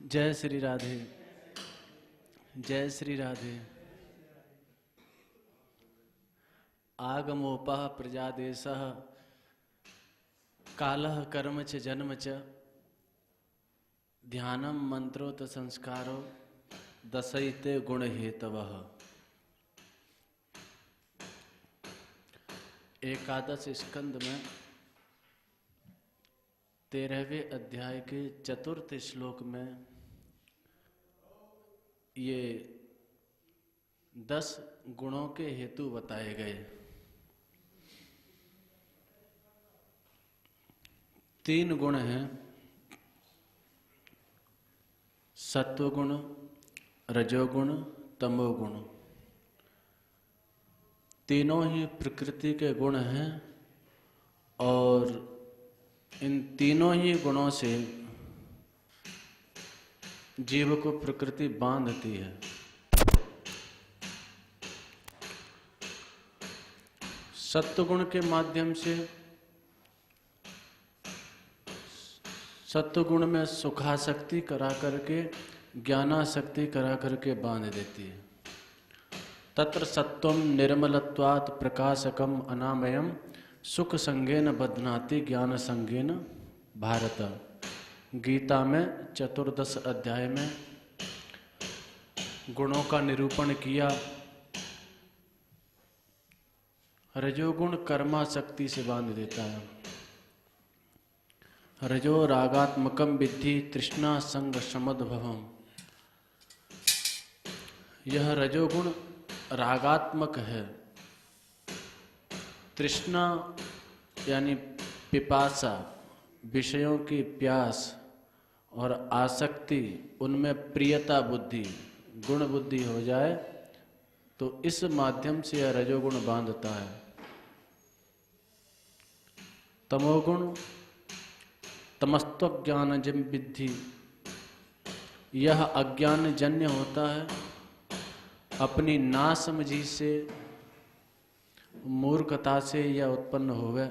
जय श्री राधे, जय श्री राधे। आगमोपः प्रजादेशः कालः कर्म च जन्म च ध्यानम मंत्रोत संस्कारो दशैते गुण हेतवः। एकादश स्कंद में 13वें अध्याय के चतुर्थ श्लोक में ये 10 गुणों के हेतु बताए गए। 3 गुण हैं, सत्वगुण, रजोगुण, तमोगुण। तीनों ही प्रकृति के गुण हैं और इन तीनों ही गुणों से जीव को प्रकृति बांधती है। सत्वगुण के माध्यम से सत्वगुण में सुखासक्ति करा करके ज्ञानासक्ति करा करके बांध देती है। तत्र सत्वम निर्मलत्वात् प्रकाशकम अनामयम सुख संगेन बध्नाति ज्ञान संगेन भारत। गीता में चतुर्दश अध्याय में गुणों का निरूपण किया। रजोगुण कर्मासक्ति से बांध देता है। रजो रागात्मकम विद्धि तृष्णा संग समद्भवम्। यह रजोगुण रागात्मक है। तृष्णा यानी पिपासा, विषयों की प्यास, और आसक्ति, उनमें प्रियता बुद्धि, गुण बुद्धि हो जाए तो इस माध्यम से यह रजोगुण बांधता है। तमोगुण तमस्त्वज्ञानजं विद्धि। यह अज्ञान जन्य होता है, अपनी नासमझी से, मूर्खता से यह उत्पन्न होवे।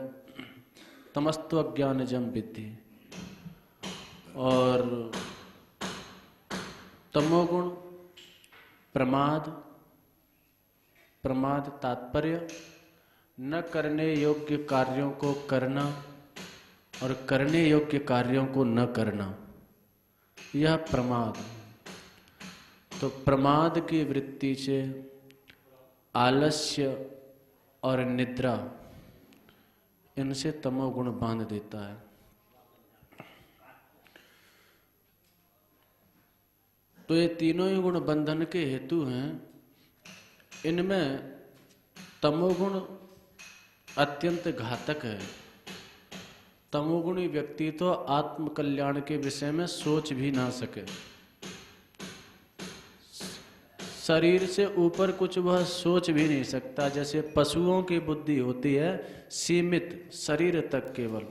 तमस्त्वज्ञानजं विद्धि। और तमोगुण प्रमाद। प्रमाद तात्पर्य न करने योग्य कार्यों को करना और करने योग्य कार्यों को न करना, यह प्रमाद। तो प्रमाद की वृत्ति से आलस्य और निद्रा, इनसे तमोगुण बांध देता है। तो ये तीनों ही गुण बंधन के हेतु हैं। इनमें तमोगुण अत्यंत घातक है। तमोगुणी व्यक्ति तो आत्मकल्याण के विषय में सोच भी ना सके। शरीर से ऊपर कुछ वह सोच भी नहीं सकता। जैसे पशुओं की बुद्धि होती है सीमित, शरीर तक केवल।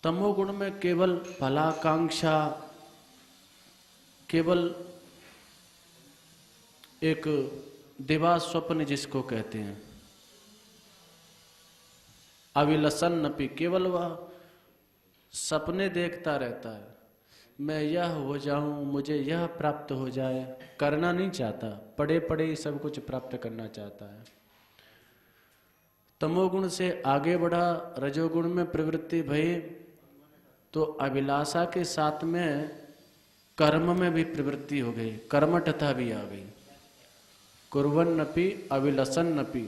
तमोगुण में केवल फलाकांक्षा, केवल एक दिवा स्वप्न जिसको कहते हैं, अविलसन्नपि, केवल वह सपने देखता रहता है। मैं यह हो जाऊं, मुझे यह प्राप्त हो जाए, करना नहीं चाहता। पड़े पड़े ही सब कुछ प्राप्त करना चाहता है। तमोगुण से आगे बढ़ा, रजोगुण में प्रवृत्ति भई तो अभिलाषा के साथ में कर्म में भी प्रवृत्ति हो गई, कर्मठता भी आ गई। कुर्वन्नपि अभिलसन्नपि,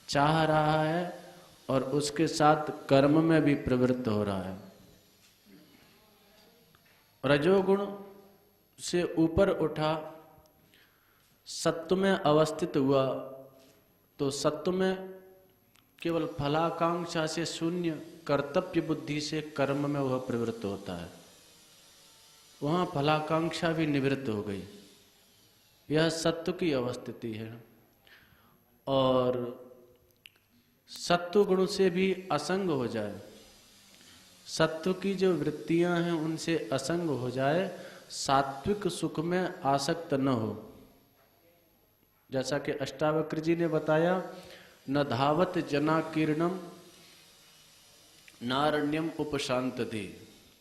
चाह रहा है और उसके साथ कर्म में भी प्रवृत्त हो रहा है। रजोगुण से ऊपर उठा, सत्व में अवस्थित हुआ तो सत्व में केवल फलाकांक्षा से शून्य, कर्तव्य बुद्धि से कर्म में वह प्रवृत्त होता है। वहाँ फलाकांक्षा भी निवृत्त हो गई। यह सत्व की अवस्थिति है। और सत्व गुण से भी असंग हो जाए, सत्व की जो वृत्तियां हैं उनसे असंग हो जाए, सात्विक सुख में आसक्त न हो। जैसा कि अष्टावक्र जी ने बताया, न धावत जना कीर्णम नारण्यम उपशांतति।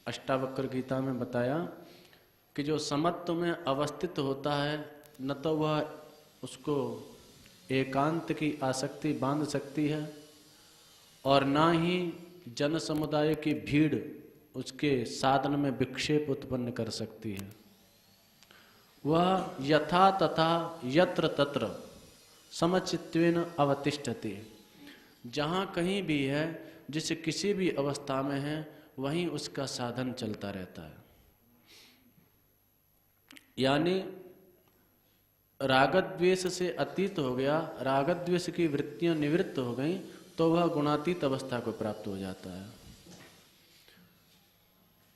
अष्टावक्र गीता में बताया कि जो समत्व में अवस्थित होता है न तो वह उसको एकांत की आसक्ति बांध सकती है और ना ही जन समुदाय की भीड़ उसके साधन में विक्षेप उत्पन्न कर सकती है। वह यथा तथा यत्र तत्र समचित्वेन अवतिष्ठति, जहाँ कहीं भी है, जिस किसी भी अवस्था में है, वहीं उसका साधन चलता रहता है। यानी रागद्वेष से अतीत हो गया, रागद्वेष की वृत्तियां निवृत्त हो गईं, तो वह गुणातीत अवस्था को प्राप्त हो जाता है।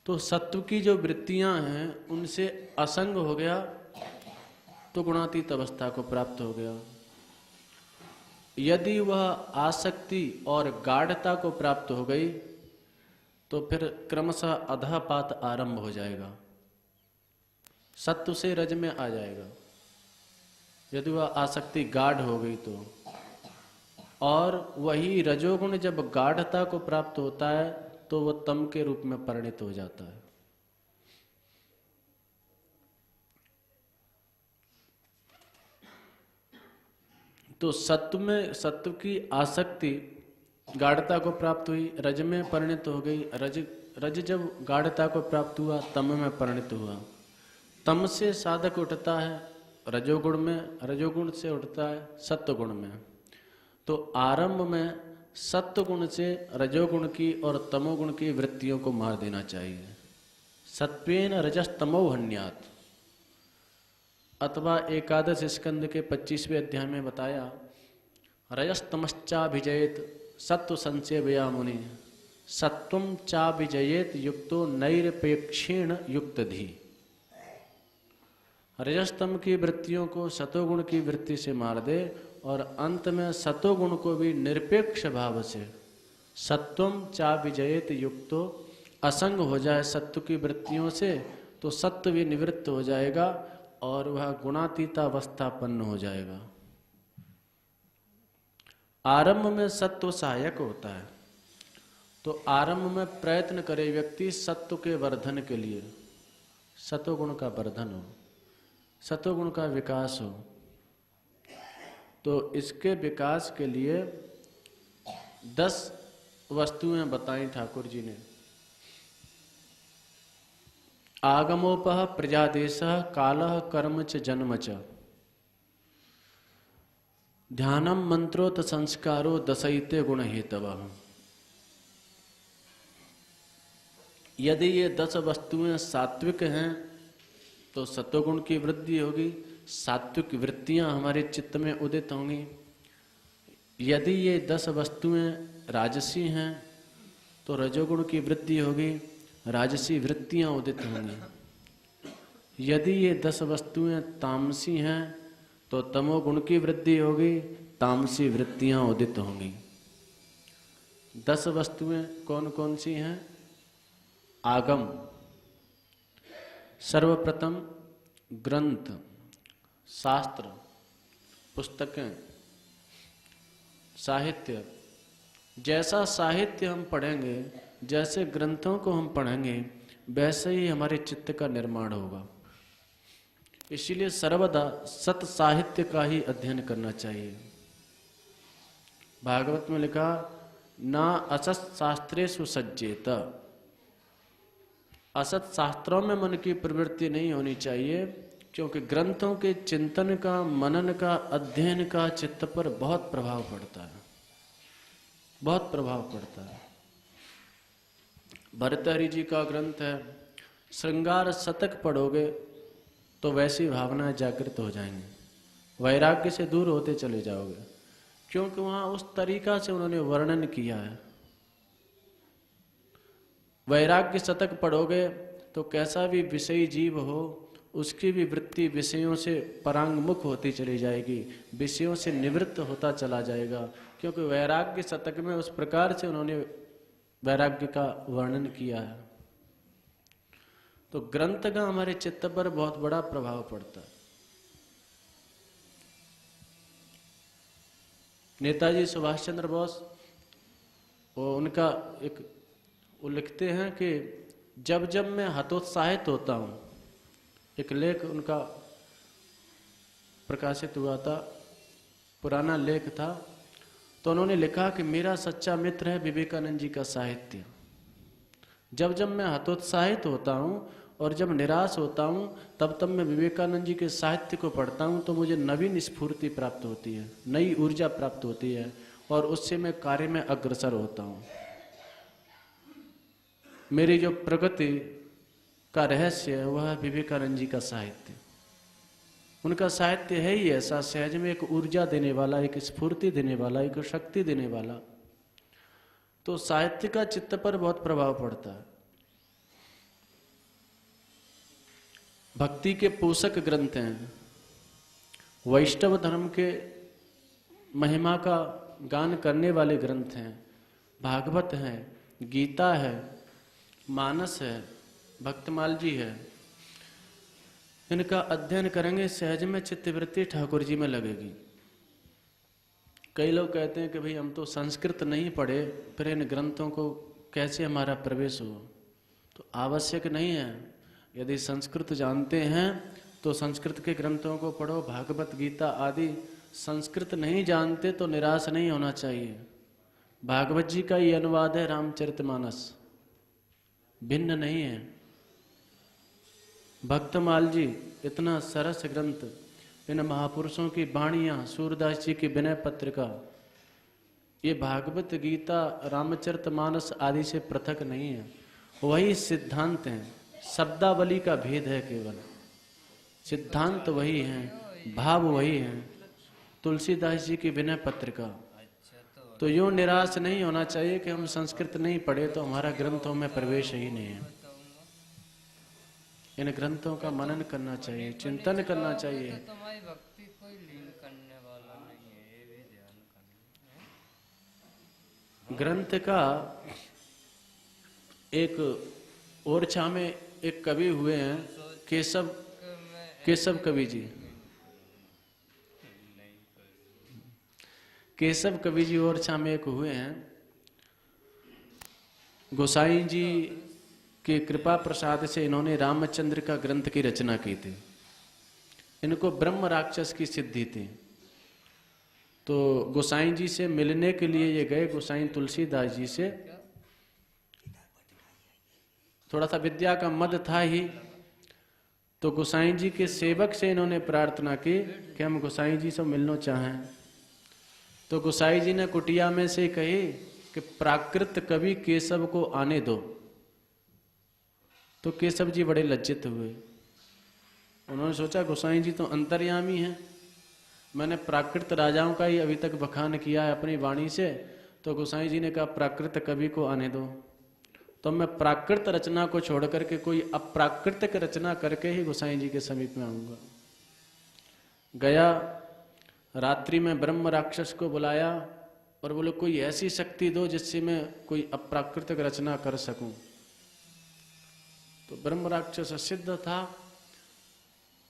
तो सत्व की जो वृत्तियां हैं उनसे असंग हो गया तो गुणातीत अवस्था को प्राप्त हो गया। यदि वह आसक्ति और गाढ़ता को प्राप्त हो गई तो फिर क्रमशः अधःपात आरंभ हो जाएगा, सत्व से रज में आ जाएगा यदि वह आसक्ति गाढ़ हो गई तो। और वही रजोगुण जब गाढ़ता को प्राप्त होता है तो वह तम के रूप में परिणित हो जाता है। तो सत्व की आसक्ति गाढ़ता को प्राप्त हुई, रज में परिणित हो गई। रज जब गाढ़ता को प्राप्त हुआ तम में परिणित हुआ। तम से साधक उठता है रजोगुण में, रजोगुण से उठता है सत्वगुण में। तो आरंभ में सत्वगुण से रजोगुण की और तमोगुण की वृत्तियों को मार देना चाहिए। सत्वेन रजस्तमो हन्यात्, अथवा एकादश स्कंद के 25वें अध्याय में बताया, रजस्तमश्चाभिजयेत सत्व संसेवया मुनि, सत्वम चाभिजयेत युक्तो नैरपेक्षेण युक्तधि। रजस्तम की वृत्तियों को सतोगुण की वृत्ति से मार दे और अंत में सतोगुण को भी निरपेक्ष भाव से सत्वम चाभिजयेत युक्तो असंग हो जाए सत्व की वृत्तियों से, तो सत्व भी निवृत्त हो जाएगा और वह गुणातीतावस्थापन्न हो जाएगा। आरंभ में सत्व सहायक होता है, तो आरंभ में प्रयत्न करे व्यक्ति सत्व के वर्धन के लिए, सतोगुण का वर्धन हो, सतोगुण का विकास हो। तो इसके विकास के लिए 10 वस्तुएं बताई ठाकुर जी ने। आगमोपह प्रजादेशः कालः कर्म च जन्म च, ध्यानम मंत्रोत संस्कारो दशैते गुण हेतवः। यदि ये 10 वस्तुएं सात्विक हैं तो सत्वगुण की वृद्धि होगी, सात्विक वृत्तियां हमारे चित्त में उदित होंगी। यदि ये 10 वस्तुएं राजसी हैं तो रजोगुण की वृद्धि होगी, राजसी वृत्तियां उदित होंगी। यदि ये 10 वस्तुएं तामसी हैं तो तमोगुण की वृद्धि होगी, तामसी वृत्तियां उदित होंगी। 10 वस्तुएं कौन कौन सी हैं? आगम, सर्वप्रथम ग्रंथ, शास्त्र, पुस्तकें, साहित्य। जैसा साहित्य हम पढ़ेंगे, जैसे ग्रंथों को हम पढ़ेंगे, वैसे ही हमारे चित्त का निर्माण होगा। इसीलिए सर्वदा सत साहित्य का ही अध्ययन करना चाहिए। भागवत में लिखा, ना असत शास्त्रेषु सज्जेत, असत शास्त्रों में मन की प्रवृत्ति नहीं होनी चाहिए, क्योंकि ग्रंथों के चिंतन का, मनन का, अध्ययन का चित्त पर बहुत प्रभाव पड़ता है, बहुत प्रभाव पड़ता है। भर्तृहरि जी का ग्रंथ है, श्रृंगार शतक पढ़ोगे तो वैसी भावनाएं जागृत हो जाएंगी, वैराग्य से दूर होते चले जाओगे, क्योंकि वहां उस तरीका से उन्होंने वर्णन किया है। वैराग्य शतक पढ़ोगे तो कैसा भी विषयी जीव हो, उसकी भी वृत्ति विषयों से परांगमुख होती चली जाएगी, विषयों से निवृत्त होता चला जाएगा, क्योंकि वैराग्य शतक में उस प्रकार से उन्होंने वैराग्य का वर्णन किया है। तो ग्रंथ का हमारे चित्त पर बहुत बड़ा प्रभाव पड़ता है। नेताजी सुभाष चंद्र बोस, वो उनका वो लिखते हैं कि जब जब मैं हतोत्साहित होता हूँ, एक लेख उनका प्रकाशित हुआ था, पुराना लेख था, तो उन्होंने लिखा कि मेरा सच्चा मित्र है विवेकानंद जी का साहित्य। जब जब मैं हतोत्साहित होता हूँ और जब निराश होता हूँ, तब तब मैं विवेकानंद जी के साहित्य को पढ़ता हूँ, तो मुझे नवीन स्फूर्ति प्राप्त होती है, नई ऊर्जा प्राप्त होती है, और उससे मैं कार्य में अग्रसर होता हूँ। मेरी जो प्रगति का रहस्य है वह है विवेकानंद जी का साहित्य। उनका साहित्य है ही ऐसा, सहज में एक ऊर्जा देने वाला, एक स्फूर्ति देने वाला, एक शक्ति देने वाला। तो साहित्य का चित्त पर बहुत प्रभाव पड़ता है। भक्ति के पोषक ग्रंथ हैं, वैष्णव धर्म के महिमा का गान करने वाले ग्रंथ हैं, भागवत हैं, गीता है, मानस है, भक्तमाल जी है। इनका अध्ययन करेंगे, सहज में चित्तवृत्ति ठाकुर जी में लगेगी। कई लोग कहते हैं कि भाई हम तो संस्कृत नहीं पढ़े, फिर इन ग्रंथों को कैसे हमारा प्रवेश हो? तो आवश्यक नहीं है। यदि संस्कृत जानते हैं तो संस्कृत के ग्रंथों को पढ़ो, भागवत गीता आदि। संस्कृत नहीं जानते तो निराश नहीं होना चाहिए। भागवत जी का ये अनुवाद है रामचरितमानस, भिन्न नहीं है। भक्तमाल जी इतना सरस ग्रंथ, इन महापुरुषों की वाणियाँ, सूरदास जी की विनय पत्रिका, ये भागवत गीता रामचरितमानस आदि से पृथक नहीं है, वही सिद्धांत हैं। शब्दावली का भेद है केवल, सिद्धांत वही है, भाव वही है। तुलसीदास जी की विनय पत्रिका। तो यूँ निराश नहीं होना चाहिए कि हम संस्कृत नहीं पढ़े तो हमारा ग्रंथों में प्रवेश ही नहीं है। इन ग्रंथों का मनन करना चाहिए, चिंतन करना चाहिए। तुम्हारी भक्ति कोई लीन करने वाला नहीं है, ये भी ध्यान करना। ग्रंथ का एक ओरछा में एक कवि हुए हैं, केशव कवि जी। केशव कवि जी ओरछा में एक हुए हैं। गोसाई जी की कृपा प्रसाद से इन्होंने रामचंद्र का ग्रंथ की रचना की थी। इनको ब्रह्म राक्षस की सिद्धि थी। तो गोसाई जी से मिलने के लिए ये गए, गोसाई तुलसीदास जी से। थोड़ा सा विद्या का मद था ही, तो गोसाई जी के सेवक से इन्होंने प्रार्थना की कि हम गोसाई जी से मिलना चाहें। तो गोसाई जी ने कुटिया में से कही कि प्राकृत कवि केशव को आने दो। तो केशव जी बड़े लज्जित हुए। उन्होंने सोचा गोसाई जी तो अंतर्यामी हैं, मैंने प्राकृत राजाओं का ही अभी तक बखान किया है अपनी वाणी से। तो गोसाई जी ने कहा प्राकृत कवि को आने दो, तो मैं प्राकृत रचना को छोड़ करके कोई अप्राकृतिक रचना करके ही गोसाई जी के समीप में आऊंगा। गया, रात्रि में ब्रह्म राक्षस को बुलाया और बोले कोई ऐसी शक्ति दो जिससे मैं कोई अप्राकृतिक रचना कर सकूं। तो ब्रह्म राक्षस सिद्ध था।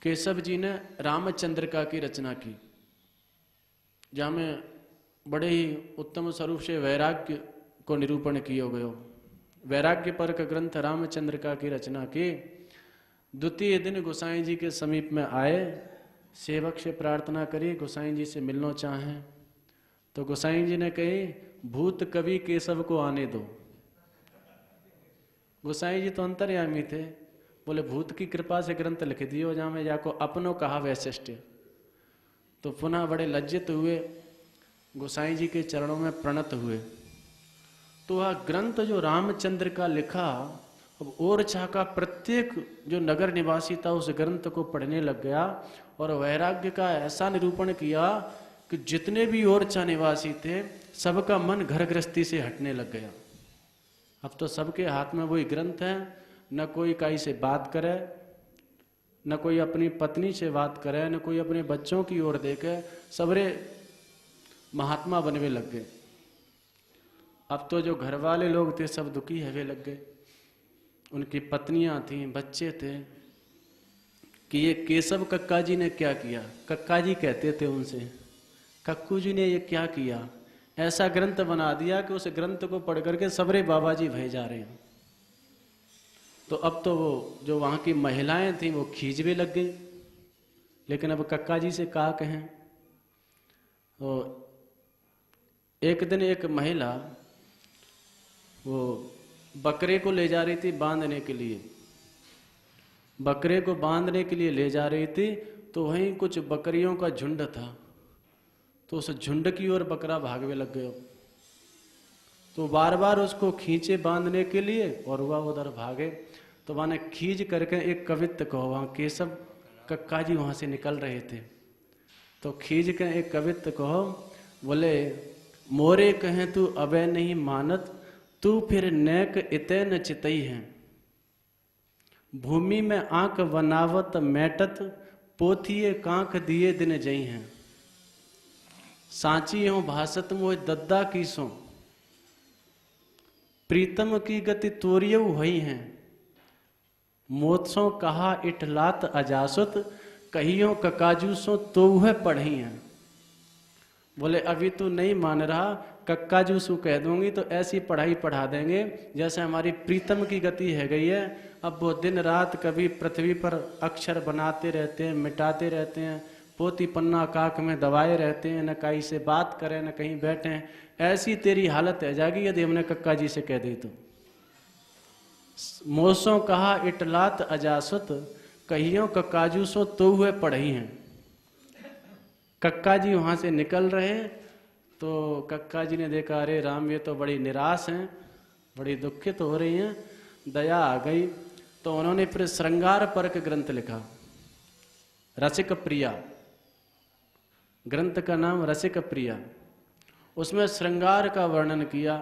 केशव जी ने रामचंद्रिका की रचना की, जहाँ में बड़े ही उत्तम स्वरूप से वैराग्य को निरूपण किया गया। वैराग्य पर का ग्रंथ रामचंद्रिका की रचना की। द्वितीय दिन गोसाई जी के समीप में आए, सेवक से प्रार्थना करी गोसाई जी से मिलना चाहें। तो गोसाई जी ने कही भूत कवि केशव को आने दो। गोसाई जी तो अंतर्यामी थे, बोले भूत की कृपा से ग्रंथ लिख दियो जहाँ में जाको अपनों कहा वैशिष्ट। तो पुनः बड़े लज्जित हुए, गोसाई जी के चरणों में प्रणत हुए। तो वह ग्रंथ जो रामचंद्र का लिखा, अब ओरछा का प्रत्येक जो नगर निवासी था उस ग्रंथ को पढ़ने लग गया और वैराग्य का ऐसा निरूपण किया कि जितने भी ओरछा निवासी थे सबका मन घर गृहस्थी से हटने लग गया। अब तो सबके हाथ में वही ग्रंथ है, न कोई काई से बात करे, न कोई अपनी पत्नी से बात करे, न कोई अपने बच्चों की ओर देखे, सबरे महात्मा बनने लग गए। अब तो जो घर वाले लोग थे सब दुखी हवे लग गए। उनकी पत्नियां थीं, बच्चे थे कि ये केशव कक्का जी ने क्या किया। कक्का जी कहते थे उनसे, कक्कू जी ने ये क्या किया, ऐसा ग्रंथ बना दिया कि उस ग्रंथ को पढ़ करके सबरे बाबा जी भय जा रहे हैं। तो अब तो वो जो वहाँ की महिलाएं थीं वो खींचने लग गई। लेकिन अब कक्का जी से क्या कहें। तो एक दिन एक महिला वो बकरे को ले जा रही थी बांधने के लिए, बकरे को बांधने के लिए ले जा रही थी, तो वहीं कुछ बकरियों का झुंड था, तो उस झुंड की ओर बकरा भागने लग गया। तो बार बार उसको खींचे बांधने के लिए और वह उधर भागे। तो वहाँ ने खींच करके एक कवित्त कहो, वहाँ केशव कक्का जी वहाँ से निकल रहे थे, तो खींच के एक कवित्त कहो, बोले मोरे कहें तू अबे नहीं मानत, तू फिर नेक इते न चितई है, भूमि में आंख बनावत मैटत, पोथिए कांख दिए दिन जई हैं, सांची हो भासत मोह दद्दा की सो, प्रीतम की गति तोरियऊ हुई हैं, मोत्सों कहा इठलात अजासुत, कहियों ककाजू सो तो वह पढ़ी हैं। बोले अभी तू नहीं मान रहा, कक्का जूसू कह दूंगी तो ऐसी पढ़ाई पढ़ा देंगे जैसे हमारी प्रीतम की गति है गई है। अब वो दिन रात कभी पृथ्वी पर अक्षर बनाते रहते हैं, मिटाते रहते हैं, पोती पन्ना काक में दबाए रहते हैं, न कहीं से बात करें न कहीं बैठें। ऐसी तेरी हालत है जाएगी यदि हमने कक्का जी से कह दी तो। मोसों कहा इटलात अजासुत, कहियों कक्काजू सो तो हुए पढ़ी हैं। कक्का जी वहाँ से निकल रहे तो कक्का जी ने देखा अरे राम ये तो बड़ी निराश हैं, बड़ी दुखित हो रही हैं, दया आ गई। तो उन्होंने फिर श्रृंगार परक ग्रंथ लिखा, रसिक प्रिया ग्रंथ का नाम रसिक प्रिया। उसमें श्रृंगार का वर्णन किया।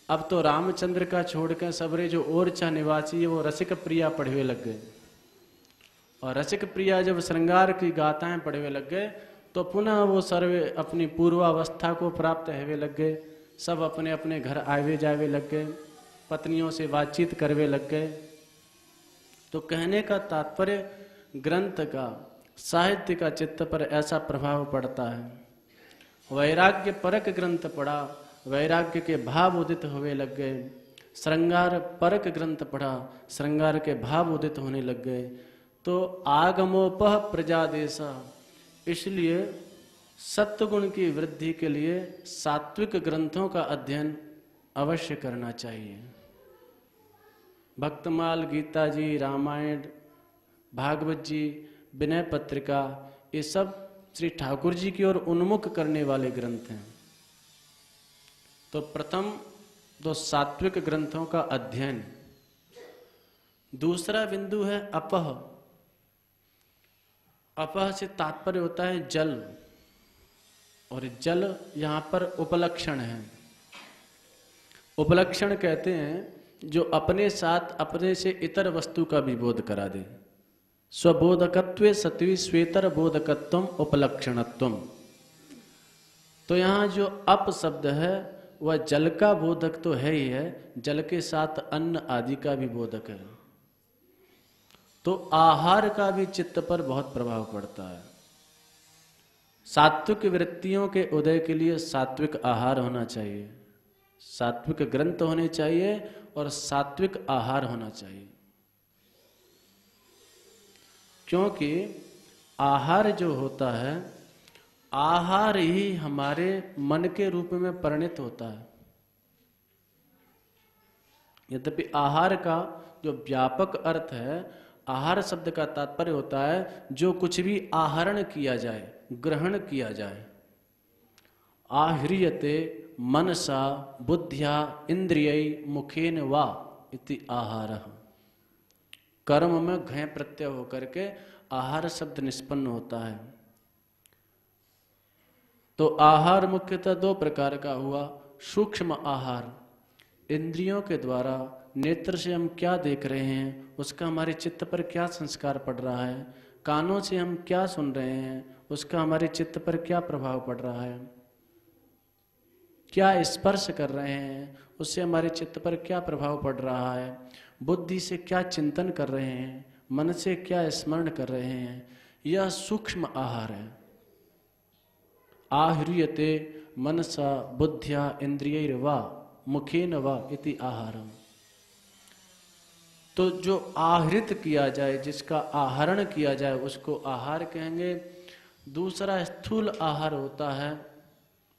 अब तो रामचंद्र का छोड़ के सबरे जो ओरछा निवासी है वो रसिक प्रिया पढ़वे लग गए, और रसिक प्रिया जब श्रृंगार की गाथाएं पढ़वे लग गए तो पुनः वो सर्वे अपनी पूर्वावस्था को प्राप्त होवे लग गए। सब अपने अपने घर आवे जावे लग गए, पत्नियों से बातचीत करवे लग गए। तो कहने का तात्पर्य ग्रंथ का, साहित्य का चित्त पर ऐसा प्रभाव पड़ता है। वैराग्य परक ग्रंथ पढ़ा, वैराग्य के भाव उदित होने लग गए। श्रृंगार परक ग्रंथ पढ़ा, श्रृंगार के भाव उदित होने लग गए। तो आगमोपह प्रजादेशा, इसलिए सत्वगुण की वृद्धि के लिए सात्विक ग्रंथों का अध्ययन अवश्य करना चाहिए। भक्तमाल, गीता जी, रामायण, भागवत जी, विनय पत्रिका, ये सब श्री ठाकुर जी की ओर उन्मुख करने वाले ग्रंथ हैं। तो प्रथम तो सात्विक ग्रंथों का अध्ययन। दूसरा बिंदु है अपह। अपह से तात्पर्य होता है जल, और जल यहाँ पर उपलक्षण है। उपलक्षण कहते हैं जो अपने साथ अपने से इतर वस्तु का भी बोध करा दे। स्वबोधकत्वे सत्वी स्वेतर बोधकत्वम उपलक्षणत्वम। तो यहाँ जो अप शब्द है वह जल का बोधक तो है ही है, जल के साथ अन्न आदि का भी बोधक है। तो आहार का भी चित्त पर बहुत प्रभाव पड़ता है। सात्विक वृत्तियों के उदय के लिए सात्विक आहार होना चाहिए, सात्विक ग्रंथ होने चाहिए और सात्विक आहार होना चाहिए। क्योंकि आहार जो होता है, आहार ही हमारे मन के रूप में परिणत होता है। यद्यपि आहार का जो व्यापक अर्थ है, आहार शब्द का तात्पर्य होता है जो कुछ भी आहरण किया जाए, ग्रहण किया जाए। आह्रियते मनसा बुद्ध्या इंद्रियै मुखेन वा इति आहारः। कर्म में घय प्रत्यय होकर के आहार शब्द निष्पन्न होता है। तो आहार मुख्यतः दो प्रकार का हुआ। सूक्ष्म आहार, इंद्रियों के द्वारा नेत्र से हम क्या देख रहे हैं उसका हमारे चित्त पर क्या संस्कार पड़ रहा है, कानों से हम क्या सुन रहे हैं उसका हमारे चित्त पर क्या प्रभाव पड़ रहा है, क्या स्पर्श कर रहे हैं उससे हमारे चित्त पर क्या प्रभाव पड़ रहा है, बुद्धि से क्या चिंतन कर रहे हैं, मन से क्या स्मरण कर रहे हैं, यह सूक्ष्म आहार है। आह्रियते मनसा बुद्ध्या इंद्रियैर्वा मुखेन वा इति आहारम। तो जो आहृत किया जाए, जिसका आहरण किया जाए, उसको आहार कहेंगे। दूसरा स्थूल आहार होता है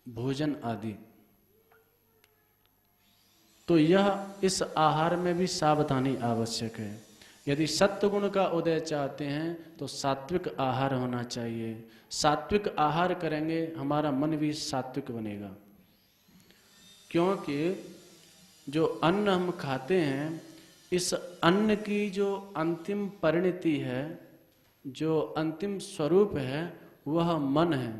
भोजन आदि। तो यह इस आहार में भी सावधानी आवश्यक है। यदि सत्व गुण का उदय चाहते हैं तो सात्विक आहार होना चाहिए। सात्विक आहार करेंगे हमारा मन भी सात्विक बनेगा, क्योंकि जो अन्न हम खाते हैं, इस अन्न की जो अंतिम परिणति है, जो अंतिम स्वरूप है, वह मन है।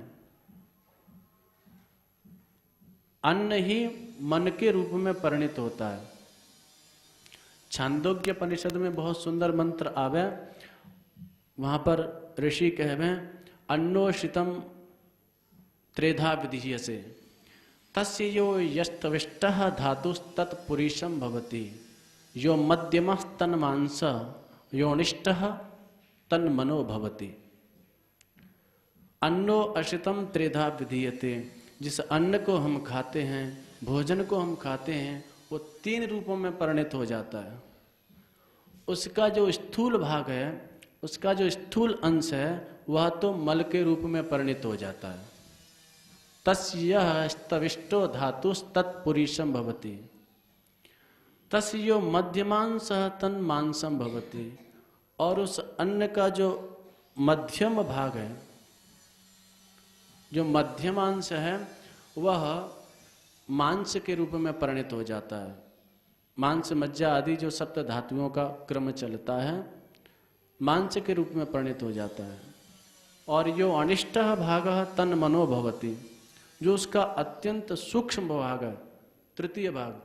अन्न ही मन के रूप में परिणित होता है। छांदोग्य उपनिषद में बहुत सुंदर मंत्र आवे, वहां पर ऋषि कहवे अन्नोषितम त्रेधा विधीयसे तस्य यो यस्तविष्टः धातुस्तत्पुरीशं भवति यो मध्यमः तन्मांस योनिष्टः तन्मनो भवति। अन्नो अशितम त्रेधा विधीयते, जिस अन्न को हम खाते हैं, भोजन को हम खाते हैं, वो 3 रूपों में परिणित हो जाता है। उसका जो स्थूल भाग है, उसका जो स्थूल अंश है, वह तो मल के रूप में परिणित हो जाता है। तस्य स्तविष्टो धातुस्तत्पुरीशं भवति तस्य यो मध्यमांसः तन्मांसं भवति। और उस अन्न का जो मध्यम भाग है, जो मध्यमांश है, वह मांस के रूप में परिणित हो जाता है। मांस मज्जा आदि जो सप्त धातुओं का क्रम चलता है, मांस के रूप में परिणित हो जाता है। और यो अनिष्टः भागः तन मनो भवति, जो उसका अत्यंत सूक्ष्म भाग है, तृतीय भाग।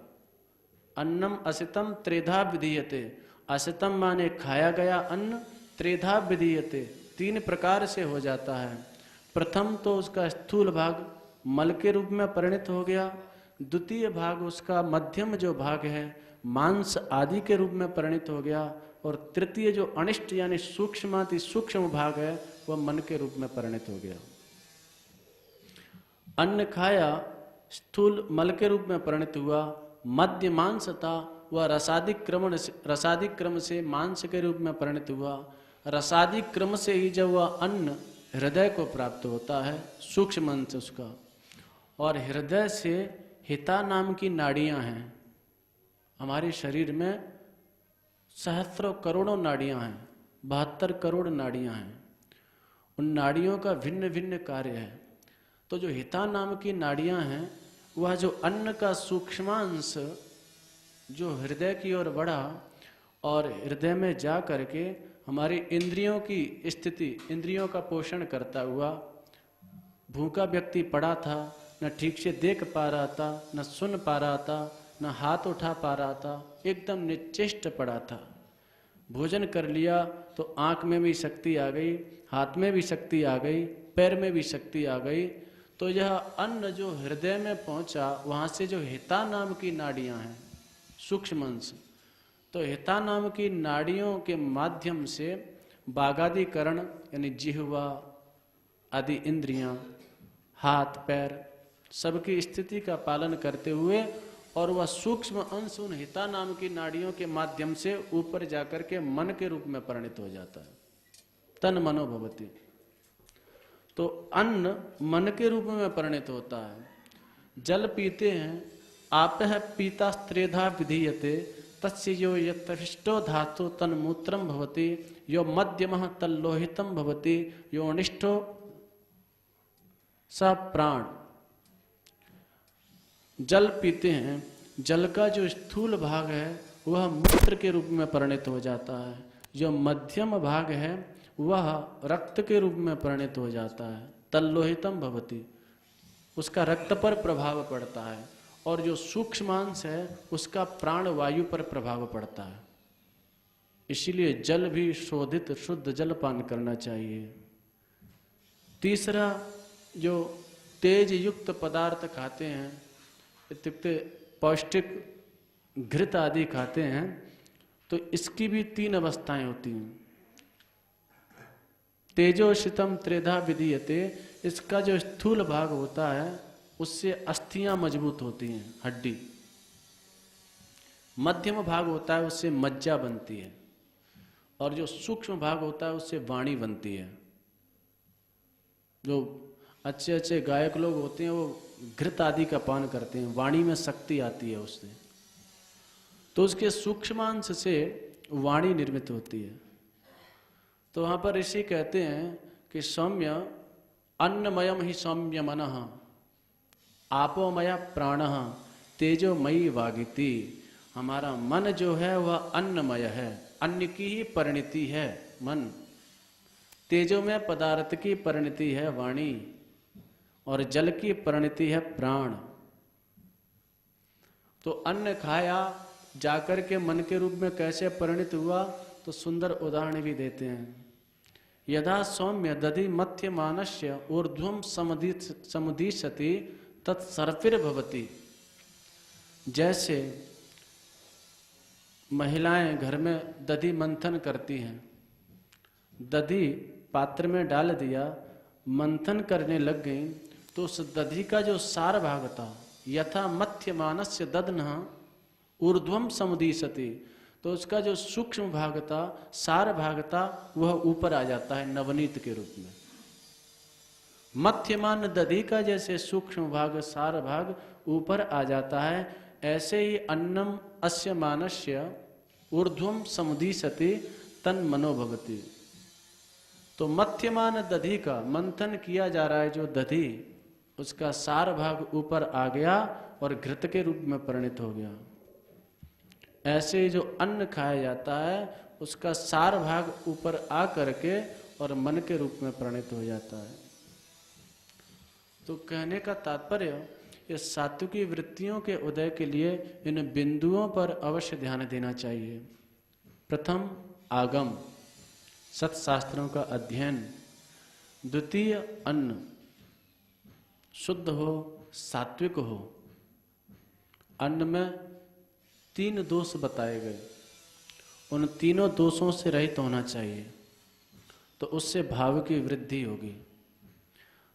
अन्नम असितम त्रेधा विधीयते, असितम माने खाया गया अन्न, त्रेधा विधीयते 3 प्रकार से हो जाता है। प्रथम तो उसका स्थूल भाग मल के रूप में परिणित हो गया, द्वितीय भाग उसका मध्यम जो भाग है मांस आदि के रूप में परिणित हो गया, और तृतीय जो अनिष्ट यानी सूक्ष्माति सूक्ष्म भाग है वह मन के रूप में परिणित हो गया। अन्न खाया, स्थूल मल के रूप में परिणित हुआ, मध्य मांस था, वह रसादिक क्रम से मांस के रूप में परिणित हुआ। रसादिक क्रम से ही जब वह अन्न हृदय को प्राप्त होता है, सूक्ष्म अंश उसका, और हृदय से हिता नाम की नाड़ियां हैं। हमारे शरीर में सहस्रों करोड़ों नाड़ियां हैं, 72 करोड़ नाड़ियां हैं। उन नाड़ियों का भिन्न भिन्न कार्य है। तो जो हिता नाम की नाड़ियां हैं, वह जो अन्न का सूक्ष्मांश जो हृदय की ओर बढ़ा और हृदय में जा करके हमारी इंद्रियों की स्थिति, इंद्रियों का पोषण करता हुआ, भूखा व्यक्ति पड़ा था, न ठीक से देख पा रहा था, न सुन पा रहा था, न हाथ उठा पा रहा था, एकदम निश्चेष्ट पड़ा था। भोजन कर लिया तो आंख में भी शक्ति आ गई, हाथ में भी शक्ति आ गई, पैर में भी शक्ति आ गई। तो यह अन्न जो हृदय में पहुंचा, वहां से जो हिता नाम की नाड़ियां हैं, सूक्ष्म अंश, तो हिता नाम की नाड़ियों के माध्यम से बागादिकरण यानी जिह्वा आदि इंद्रियां, हाथ पैर सबकी स्थिति का पालन करते हुए, और वह सूक्ष्म अंश उन हिता नाम की नाड़ियों के माध्यम से ऊपर जाकर के मन के रूप में परिणित हो जाता है। तन मनो भवति। तो अन्न मन के रूप में परिणित होता है। जल पीते हैं, आपः पीता त्रेधा विधीयते तस्य यो यत्तविष्टो धातु तन्मूत्रम भवति यो मध्यमः तल्लोहितम भवति यो अनिष्टो स प्राण। जल पीते हैं, जल का जो स्थूल भाग है वह मूत्र के रूप में परिणित हो जाता है, जो मध्यम भाग है वह रक्त के रूप में परिणित हो जाता है, तल्लोहितम भवति, उसका रक्त पर प्रभाव पड़ता है, और जो सूक्ष्मांश है उसका प्राण वायु पर प्रभाव पड़ता है। इसीलिए जल भी शोधित शुद्ध जल पान करना चाहिए। तीसरा, जो तेज युक्त पदार्थ खाते हैं, इत्युक्ते पौष्टिक घृत आदि खाते हैं, तो इसकी भी 3 अवस्थाएं होती हैं। तेजोशितम त्रेधा विधीयते, इसका जो स्थूल भाग होता है उससे अस्थियां मजबूत होती हैं, हड्डी। मध्यम भाग होता है उससे मज्जा बनती है, और जो सूक्ष्म भाग होता है उससे वाणी बनती है। जो अच्छे अच्छे गायक लोग होते हैं वो घृत आदि का पान करते हैं, वाणी में शक्ति आती है उससे। तो उसके सूक्ष्मांश से वाणी निर्मित होती है। तो वहाँ पर ऋषि कहते हैं कि सौम्य अन्नमयम ही सौम्य मनः, आपोमय प्राणः, तेजोमयी वागिति। हमारा मन जो है वह अन्नमय है, अन्न की ही परिणति है मन। तेजोमय पदार्थ की परिणति है वाणी, और जल की परिणति है प्राण। तो अन्न खाया जाकर के मन के रूप में कैसे परिणित हुआ, तो सुंदर उदाहरण भी देते हैं। यदा सौम्य दधि मध्य मानस्य ऊर्ध्वम समुदीशति तत्सर्पिर्भवति। जैसे महिलाएं घर में दधि मंथन करती हैं, दधि पात्र में डाल दिया, मंथन करने लग गई, तो उस दधि का जो सार भाग था, यथा मध्य मानस्य दधनः ऊर्ध्वम समुदीशति, तो उसका जो सूक्ष्म भाग था, सार भाग था, वह ऊपर आ जाता है नवनीत के रूप में। मध्यमान दधि का जैसे सूक्ष्म भाग, सार भाग ऊपर आ जाता है, ऐसे ही अन्नम अस्य मानस्य ऊर्ध्वम समुदीशति तन मनोभवति। तो मध्यमान दधि का मंथन किया जा रहा है, जो दधि उसका सार भाग ऊपर आ गया और घृत के रूप में परिणित हो गया। ऐसे ही जो अन्न खाया जाता है उसका सार भाग ऊपर आ करके और मन के रूप में परिणित हो जाता है। तो कहने का तात्पर्य, ये सात्विकी वृत्तियों के उदय के लिए इन बिंदुओं पर अवश्य ध्यान देना चाहिए। प्रथम आगम, सत्शास्त्रों का अध्ययन। द्वितीय अन्न, शुद्ध हो, सात्विक हो। अन्न में 3 दोष बताए गए, उन तीनों दोषों से रहित होना चाहिए, तो उससे भाव की वृद्धि होगी।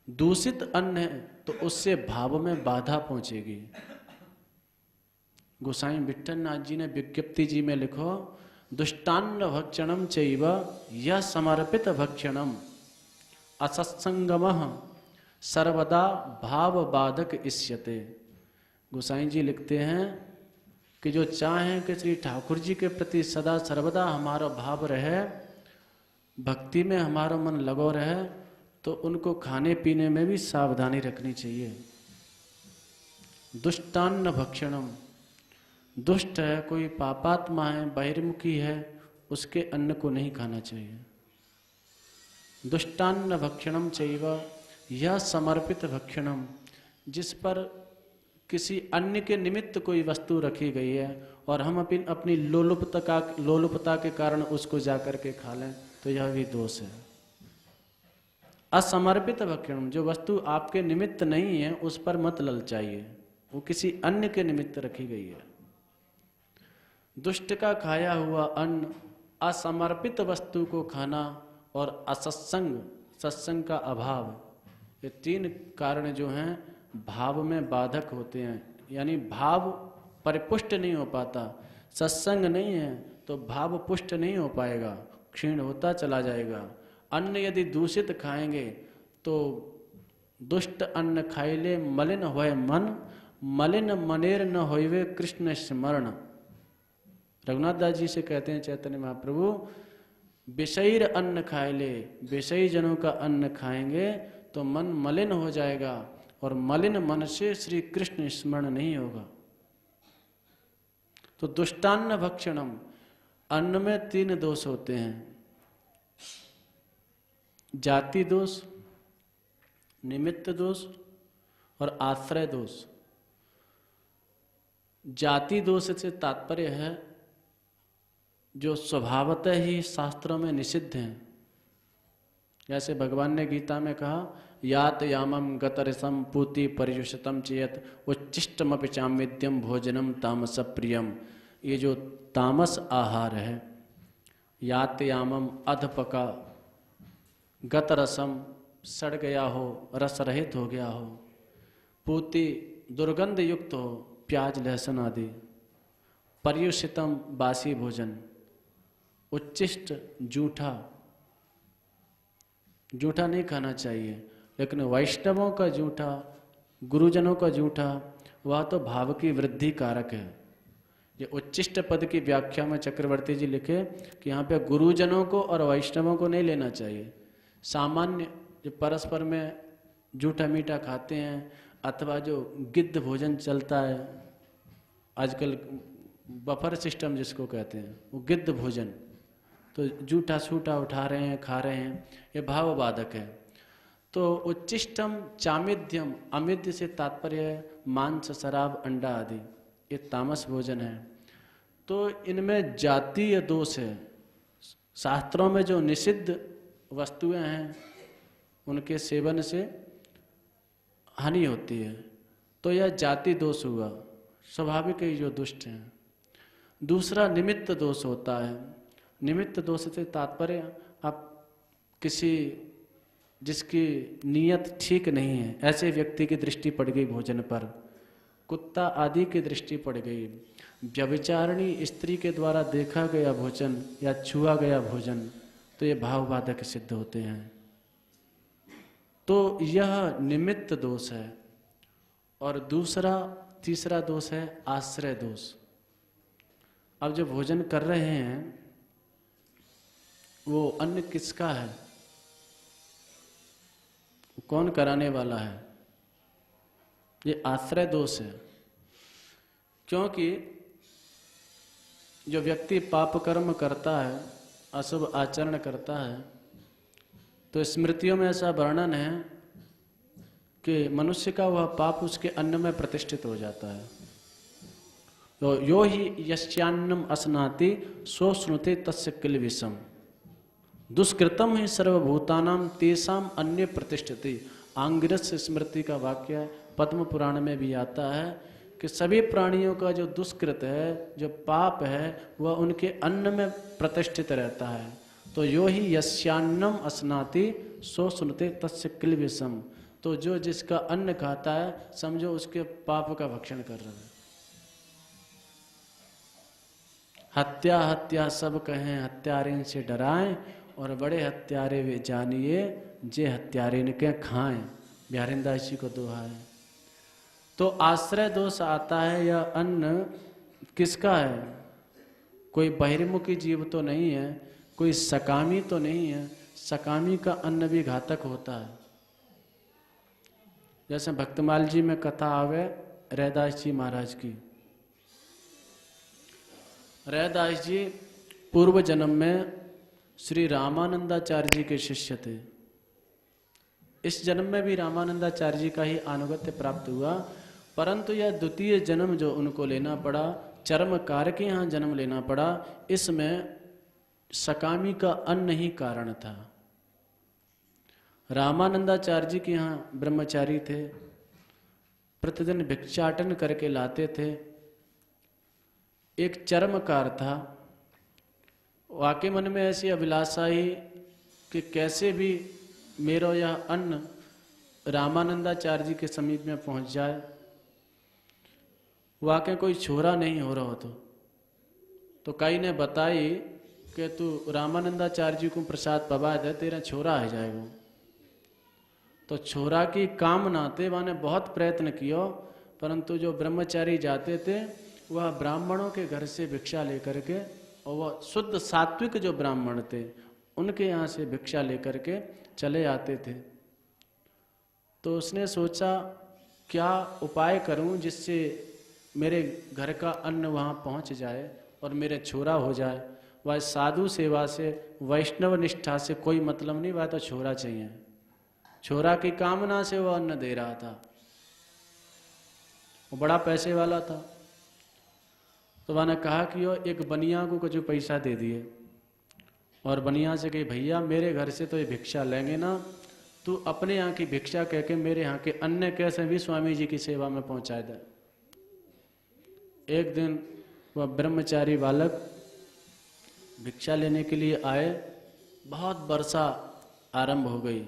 दूषित अन्न है तो उससे भाव में बाधा पहुंचेगी। गोसाई विट्ठल नाथ जी ने विज्ञप्ति जी में लिखो, दुष्टान्न भक्षणम चैव यह समर्पित भक्षणम असत्संगमः सर्वदा भाव बाधक इष्यते। गोसाई जी लिखते हैं कि जो चाहें कि श्री ठाकुर जी के प्रति सदा सर्वदा हमारा भाव रहे, भक्ति में हमारा मन लगो रहे, तो उनको खाने पीने में भी सावधानी रखनी चाहिए। दुष्टान्न भक्षणम, दुष्ट है, कोई पापात्मा है, बहिर्मुखी है, उसके अन्न को नहीं खाना चाहिए। दुष्टान्न भक्षणम चैव यह समर्पित भक्षणम, जिस पर किसी अन्य के निमित्त कोई वस्तु रखी गई है और हम अपनी लोलुपता के कारण उसको जाकर के खा लें, तो यह भी दोष है। असमर्पित भक्षणम, जो वस्तु आपके निमित्त नहीं है उस पर मत ललचाइए, वो किसी अन्य के निमित्त रखी गई है। दुष्ट का खाया हुआ अन्न, असमर्पित वस्तु को खाना और असत्संग, सत्संग का अभाव, ये 3 कारण जो हैं भाव में बाधक होते हैं। यानी भाव परिपुष्ट नहीं हो पाता। सत्संग नहीं है तो भाव पुष्ट नहीं हो पाएगा, क्षीण होता चला जाएगा। अन्न यदि दूषित खाएंगे तो दुष्ट अन्न खाइले मलिन होए मन, मलिन मनेर न होइवे कृष्ण स्मरण। रघुनाथ दास जी से कहते हैं चैतन्य महाप्रभु, विषयीर अन्न खाइले, विषयी जनों का अन्न खाएंगे तो मन मलिन हो जाएगा, और मलिन मन से श्री कृष्ण स्मरण नहीं होगा। तो दुष्टान्न भक्षणम, अन्न में 3 दोष होते हैं, जाति दोष, निमित्त दोष और आश्रय दोष। जाति दोष से तात्पर्य है जो स्वभावतः ही शास्त्रों में निषिद्ध हैं। जैसे भगवान ने गीता में कहा, यात यामम गतरसम पूति परियुषतम चेत उच्चिष्टमपि चामिद्यम भोजनम तामस प्रियम। ये जो तामस आहार है, यात यामम अधपका, गतरसम सड़ गया हो, रस रहित हो गया हो, पूति दुर्गंध युक्त हो, प्याज लहसुन आदि, पर्युषितम बासी भोजन, उच्चिष्ट जूठा नहीं खाना चाहिए। लेकिन वैष्णवों का जूठा, गुरुजनों का जूठा, वह तो भाव की वृद्धि कारक है। ये उच्चिष्ट पद की व्याख्या में चक्रवर्ती जी लिखे कि यहाँ पे गुरुजनों को और वैष्णवों को नहीं लेना चाहिए। सामान्य जो परस्पर में जूठा मीठा खाते हैं, अथवा जो गिद्ध भोजन चलता है आजकल, बफर सिस्टम जिसको कहते हैं, वो गिद्ध भोजन, तो जूठा सूठा उठा रहे हैं, खा रहे हैं, ये भाव बाधक है। तो उच्चिष्टम चामिध्यम, अमिध्य से तात्पर्य है मांस, शराब, अंडा आदि, ये तामस भोजन है। तो इनमें जातीय दोष है। शास्त्रों में जो निषिद्ध वस्तुएं हैं उनके सेवन से हानि होती है, तो यह जाति दोष हुआ, स्वाभाविक ही जो दुष्ट हैं। दूसरा निमित्त दोष होता है। निमित्त दोष से तात्पर्य आप किसी जिसकी नीयत ठीक नहीं है, ऐसे व्यक्ति की दृष्टि पड़ गई भोजन पर, कुत्ता आदि की दृष्टि पड़ गई, व्यभिचारिणी स्त्री के द्वारा देखा गया भोजन या छुआ गया भोजन, तो ये भावबाधक सिद्ध होते हैं। तो यह निमित्त दोष है। और तीसरा दोष है आश्रय दोष। अब जो भोजन कर रहे हैं वो अन्न किसका है, कौन कराने वाला है, ये आश्रय दोष है। क्योंकि जो व्यक्ति पाप कर्म करता है, अशुभ आचरण करता है, तो स्मृतियों में ऐसा वर्णन है कि मनुष्य का वह पाप उसके अन्न में प्रतिष्ठित हो जाता है। तो यो ही यस्यान्नम अस्नाति सो स्नुते तस्य किल विषम, दुष्कृतम ही सर्वभूतानाम तेषाम अन्य प्रतिष्ठिति। आंगिरस स्मृति का वाक्य है, पद्म पुराण में भी आता है कि सभी प्राणियों का जो दुष्कृत है, जो पाप है, वह उनके अन्न में प्रतिष्ठित रहता है। तो यो ही यस्यान्नम अस्नाति सो सुनते तस्य किल विषम, तो जो जिसका अन्न खाता है समझो उसके पाप का भक्षण कर रहा है। हत्या हत्या सब कहें, हत्यारे से डराएं, और बड़े हत्यारे वे जानिए, जे हत्यारे इनके खाएं। बिहारिंदास जी को दोहा है। तो आश्रय दोष आता है, यह अन्न किसका है, कोई बहिर्मुखी जीव तो नहीं है, कोई सकामी तो नहीं है। सकामी का अन्न भी घातक होता है। जैसे भक्तमाल जी में कथा आवे रैदास जी महाराज की। रैदास जी पूर्व जन्म में श्री रामानंदाचार्य जी के शिष्य थे। इस जन्म में भी रामानंदाचार्य जी का ही अनुगत्य प्राप्त हुआ, परंतु यह द्वितीय जन्म जो उनको लेना पड़ा, चर्मकार के यहाँ जन्म लेना पड़ा, इसमें सकामी का अन्न ही कारण था। रामानंदाचार्य जी के यहाँ ब्रह्मचारी थे, प्रतिदिन भिक्षाटन करके लाते थे। एक चर्मकार था, वाकई मन में ऐसी अभिलाषा ही कि कैसे भी मेरा यह अन्न रामानंदाचार्य जी के समीप में पहुंच जाए। वाकई कोई छोरा नहीं हो रहा हो तो कई ने बताई कि तू रामानंदाचार्य जी को प्रसाद पवा दे, तेरा छोरा आ जाएगा। तो छोरा की कामना थे, माने बहुत प्रयत्न किया, परंतु जो ब्रह्मचारी जाते थे वह ब्राह्मणों के घर से भिक्षा लेकर के, और वह शुद्ध सात्विक जो ब्राह्मण थे उनके यहाँ से भिक्षा लेकर के चले आते थे। तो उसने सोचा क्या उपाय करूं जिससे मेरे घर का अन्न वहाँ पहुँच जाए और मेरे छोरा हो जाए। वह साधु सेवा से, वैष्णव निष्ठा से कोई मतलब नहीं, वह तो छोरा चाहिए। छोरा की कामना से वह अन्न दे रहा था। वो बड़ा पैसे वाला था। तो मैंने कहा कि वो एक बनिया को कुछ पैसा दे दिए, और बनिया से कही भैया मेरे घर से तो ये भिक्षा लेंगे ना, तू अपने यहाँ की भिक्षा कह के मेरे यहाँ के अन्य कैसे भी स्वामी जी की सेवा में पहुँचा दे। एक दिन वह ब्रह्मचारी बालक भिक्षा लेने के लिए आए। बहुत वर्षा आरंभ हो गई,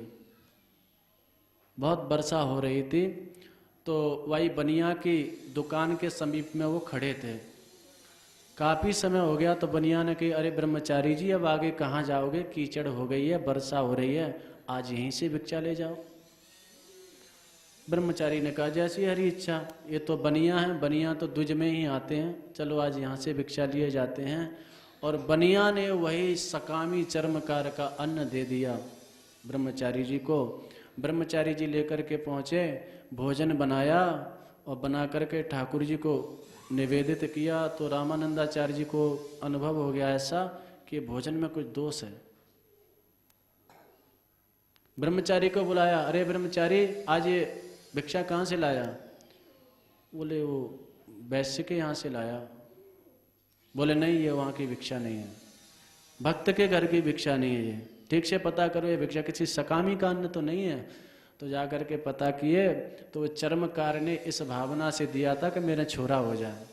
बहुत वर्षा हो रही थी। तो वही बनिया की दुकान के समीप में वो खड़े थे। काफी समय हो गया तो बनिया ने कही, अरे ब्रह्मचारी जी अब आगे कहाँ जाओगे, कीचड़ हो गई है, वर्षा हो रही है, आज यहीं से भिक्षा ले जाओ। ब्रह्मचारी ने कहा, जैसी हरी इच्छा, ये तो बनिया है, बनिया तो दुज में ही आते हैं, चलो आज यहाँ से भिक्षा लिए जाते हैं। और बनिया ने वही सकामी चर्मकार का अन्न दे दिया ब्रह्मचारी जी को। ब्रह्मचारी जी लेकर के पहुँचे, भोजन बनाया और बना करके ठाकुर जी को निवेदित किया। तो रामानंदाचार्य जी को अनुभव हो गया ऐसा कि भोजन में कुछ दोष है। ब्रह्मचारी को बुलाया, अरे ब्रह्मचारी आज ये भिक्षा कहाँ से लाया? बोले वो वैश्य के यहाँ से लाया। बोले नहीं, ये वहाँ की भिक्षा नहीं है, भक्त के घर की भिक्षा नहीं है, ये ठीक से पता करो, ये भिक्षा किसी सकामी का अन्न तो नहीं है। तो जा कर के पता किए तो वो चर्मकार ने इस भावना से दिया था कि मेरा छोरा हो जाए।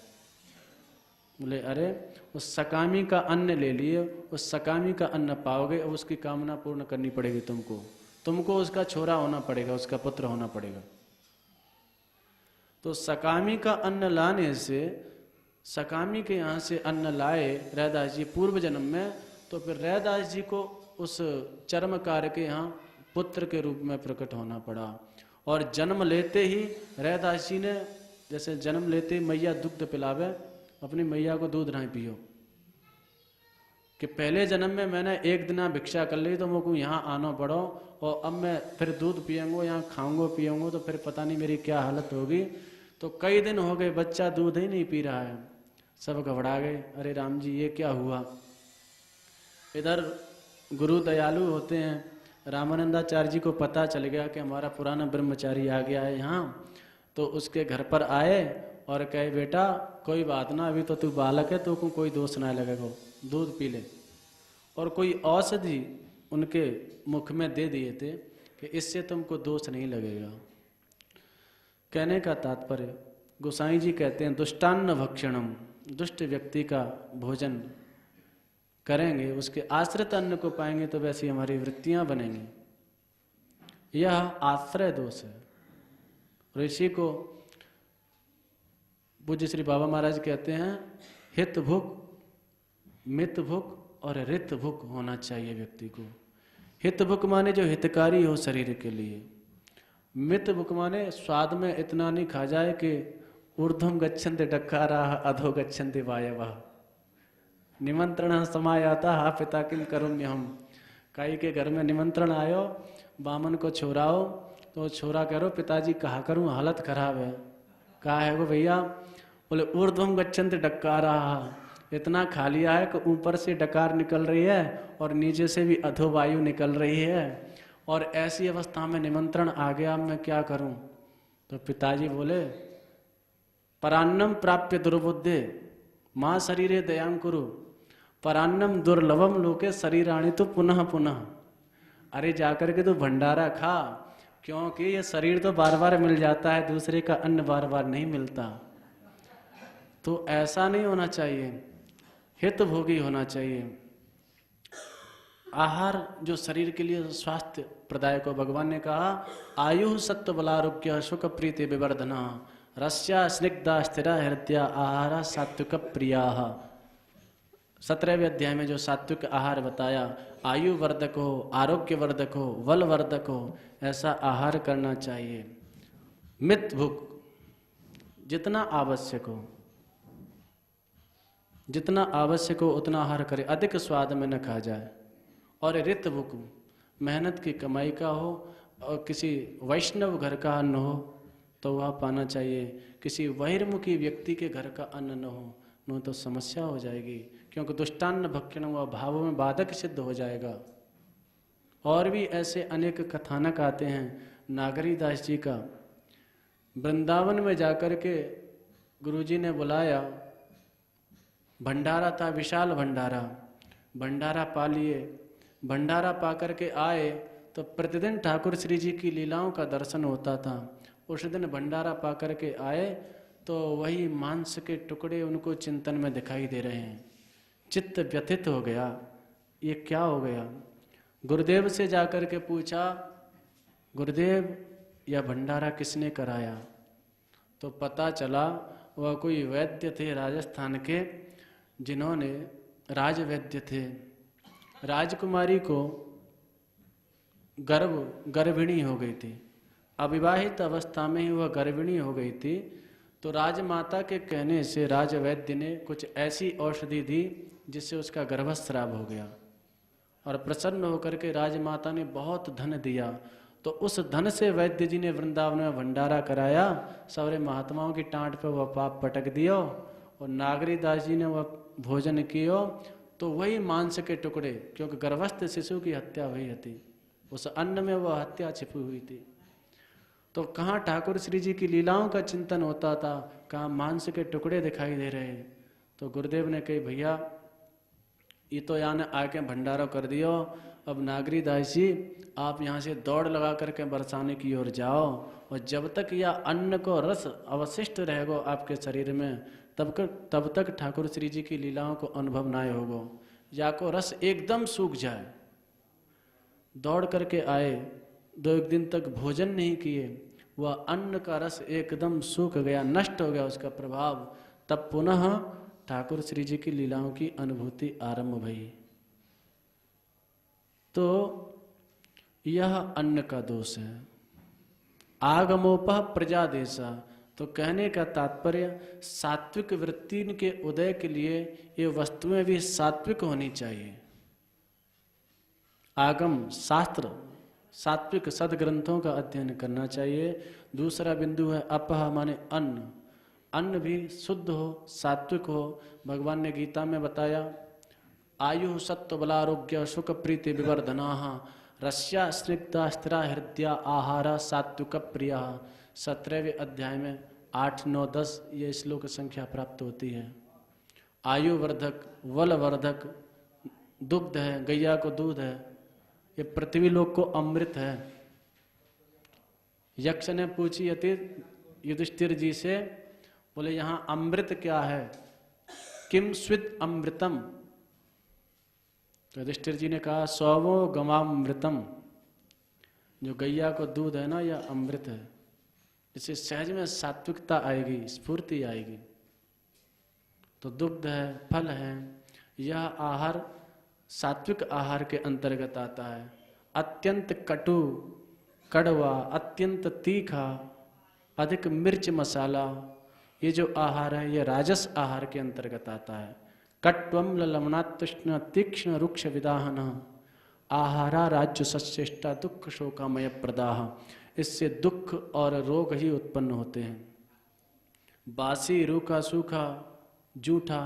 बोले अरे उस सकामी का अन्न ले लिए, उस सकामी का अन्न पाओगे, अब उसकी कामना पूर्ण करनी पड़ेगी तुमको उसका छोरा होना पड़ेगा, उसका पुत्र होना पड़ेगा। तो सकामी का अन्न लाने से, सकामी के यहाँ से अन्न लाए रैदास जी पूर्व जन्म में, तो फिर रैदास जी को उस चर्मकार के यहाँ पुत्र के रूप में प्रकट होना पड़ा। और जन्म लेते ही रैदास जी ने, जैसे जन्म लेते ही मैया दुग्ध पिलावे, अपनी मैया को दूध नहीं पियो, कि पहले जन्म में मैंने एक दिन भिक्षा कर ली तो मुझको यहाँ आना पड़ो, और अब मैं फिर दूध पियेंगो, यहाँ खाऊंगो पियेंगो तो फिर पता नहीं मेरी क्या हालत होगी। तो कई दिन हो गए बच्चा दूध ही नहीं पी रहा है, सब घबरा गए, अरे राम जी ये क्या हुआ। इधर गुरु दयालु होते हैं, रामानंदाचार्य जी को पता चल गया कि हमारा पुराना ब्रह्मचारी आ गया है यहाँ। तो उसके घर पर आए और कहे, बेटा कोई बात ना, अभी तो तू बालक है, तो कोई दोष ना लगेगा, दूध पी ले। और कोई औषधि उनके मुख में दे दिए थे कि इससे तुमको दोष नहीं लगेगा। कहने का तात्पर्य, गोसाई जी कहते हैं, दुष्टान्न भक्षणम, दुष्ट व्यक्ति का भोजन करेंगे, उसके आश्रित अन्न को पाएंगे तो वैसी हमारी वृत्तियां बनेंगी। यह आश्रय दोष है। ऋषि को पूज्य श्री बाबा महाराज कहते हैं, हित भुक, मित भुक और रित भुक होना चाहिए व्यक्ति को। हित भुक माने जो हितकारी हो शरीर के लिए, मित भुक माने स्वाद में इतना नहीं खा जाए कि ऊर्ध्वम गच्छन्ति डकाराः अधो गच्छन्ति वायवः, निमंत्रण समायाता हा पिता किम करुम्यहम। काई के घर में निमंत्रण आयो, बामन को छोराओ, तो छोरा कह रो पिताजी कहा करूं, हालत खराब है। कहा है वो भैया? बोले ऊर्ध्वम गच्छन्ति डकाराः, इतना खा लिया है कि ऊपर से डकार निकल रही है और नीचे से भी अधो वायु निकल रही है, और ऐसी अवस्था में निमंत्रण आ गया, मैं क्या करूं? तो पिताजी बोले, परान्नम प्राप्य दुर्बुद्धे माँ शरीरे दयां कुरु, परान्नम दुर्लभम लोके शरीराणि तो पुनः पुनः। अरे जाकर के तो भंडारा खा, क्योंकि ये शरीर तो बार बार मिल जाता है, दूसरे का अन्न बार बार नहीं मिलता। तो ऐसा नहीं होना चाहिए, हित भोगी होना चाहिए। आहार जो शरीर के लिए स्वास्थ्य प्रदायक हो, भगवान ने कहा, आयु सत्व बलारोग्य सुख प्रीति विवर्धना रस्या स्निग्धा स्थिरा हृदया आहारा सात्विक प्रिया। 17वें अध्याय में जो सात्विक आहार बताया, आयु वर्धक हो, आरोग्य वर्धक हो, बल वर्धक हो, ऐसा आहार करना चाहिए। मित भुक, जितना आवश्यक हो, जितना आवश्यक हो उतना आहार करे, अधिक स्वाद में न खा जाए। और रित भुक, मेहनत की कमाई का हो और किसी वैष्णव घर का अन्न हो तो वह पाना चाहिए, किसी बहिर्मुखी व्यक्ति के घर का अन्न न हो, न तो समस्या हो जाएगी, क्योंकि दुष्टान्न भक्षण वह भावों में बाधक सिद्ध हो जाएगा। और भी ऐसे अनेक कथानक आते हैं। नागरी दास जी का, वृंदावन में जाकर के गुरुजी ने बुलाया, भंडारा था, विशाल भंडारा, भंडारा पा लिए। भंडारा पा करके आए तो प्रतिदिन ठाकुर श्री जी की लीलाओं का दर्शन होता था। उस दिन भंडारा पा करके आए तो वही मांस के टुकड़े उनको चिंतन में दिखाई दे रहे हैं। चित्त व्यथित हो गया, ये क्या हो गया? गुरुदेव से जाकर के पूछा, गुरुदेव यह भंडारा किसने कराया? तो पता चला वह कोई वैद्य थे राजस्थान के, जिन्होंने राजवैद्य थे, राजकुमारी को गर्भिणी हो गई थी, अविवाहित अवस्था में ही वह गर्भिणी हो गई थी। तो राजमाता के कहने से राजवैद्य ने कुछ ऐसी औषधि दी जिससे उसका गर्भस्राव हो गया, और प्रसन्न होकर के राजमाता ने बहुत धन दिया। तो उस धन से वैद्य जी ने वृंदावन में भंडारा कराया, सारे महात्माओं की टाँट पे वह पाप पटक दियो, और नागरी दास जी ने वह भोजन कियो। तो वही मांस के टुकड़े, क्योंकि गर्भस्थ शिशु की हत्या हुई थी, उस अन्न में वह हत्या छिपी हुई थी। तो कहाँ ठाकुर श्री जी की लीलाओं का चिंतन होता था, कहाँ मांस के टुकड़े दिखाई दे रहे। तो गुरुदेव ने कही भैया ये तो यहाँ ने आके भंडारा कर दियो, अब नागरी दास जी आप यहाँ से दौड़ लगा करके बरसाने की ओर जाओ, और जब तक यह अन्न को रस अवशिष्ट रहेगो आपके शरीर में तब तक ठाकुर श्री जी की लीलाओं को अनुभव ना होगो। या को रस एकदम सूख जाए। दौड़ करके आए, 2 दिन तक भोजन नहीं किए, वह अन्न का रस एकदम सूख गया, नष्ट हो गया उसका प्रभाव। तब पुनः ठाकुर श्री जी की लीलाओं की अनुभूति आरंभ भई। तो यह अन्न का दोष है। आगमोपह प्रजादेशा, तो कहने का तात्पर्य सात्विक वृत्ति के उदय के लिए ये वस्तुएं भी सात्विक होनी चाहिए। आगम शास्त्र सात्विक सदग्रंथों का अध्ययन करना चाहिए। दूसरा बिंदु है अपह माने अन्न, अन्न भी शुद्ध हो, सात्विक हो। भगवान ने गीता में बताया आयु सत्व बलारोग्य सुख प्रीति विवर्धना रस्या स्निग्धा स्थिरा हृदया आहारा सात्विक प्रिया। 17वें अध्याय में 8, 9, 10 ये श्लोक संख्या प्राप्त होती है। आयु वर्धक, बल वर्धक दुग्ध है, गैया को दूध है, ये पृथ्वी लोक को अमृत है। यक्ष ने पूछी अति युधिष्ठिर जी से, बोले यहाँ अमृत क्या है, किम स्वित अमृतम। तो युधिष्ठिर जी ने कहा सौवो गवामृतम, जो गैया को दूध है ना यह अमृत है। इससे सहज में सात्विकता आएगी, स्फूर्ति आएगी। तो दुग्ध है, फल है, यह आहार सात्विक आहार के अंतर्गत आता है। अत्यंत कटु, कड़वा, अत्यंत तीखा, अधिक मिर्च मसाला, ये जो आहार है ये राजस आहार के अंतर्गत आता है। कट्वम ललमनातुष्ण तीक्ष्ण रुक्ष विदाहन आहारा राज्य सचेष्टा दुख शोकामय प्रदाह। इससे दुख और रोग ही उत्पन्न होते हैं। बासी, रूखा, सूखा, जूठा,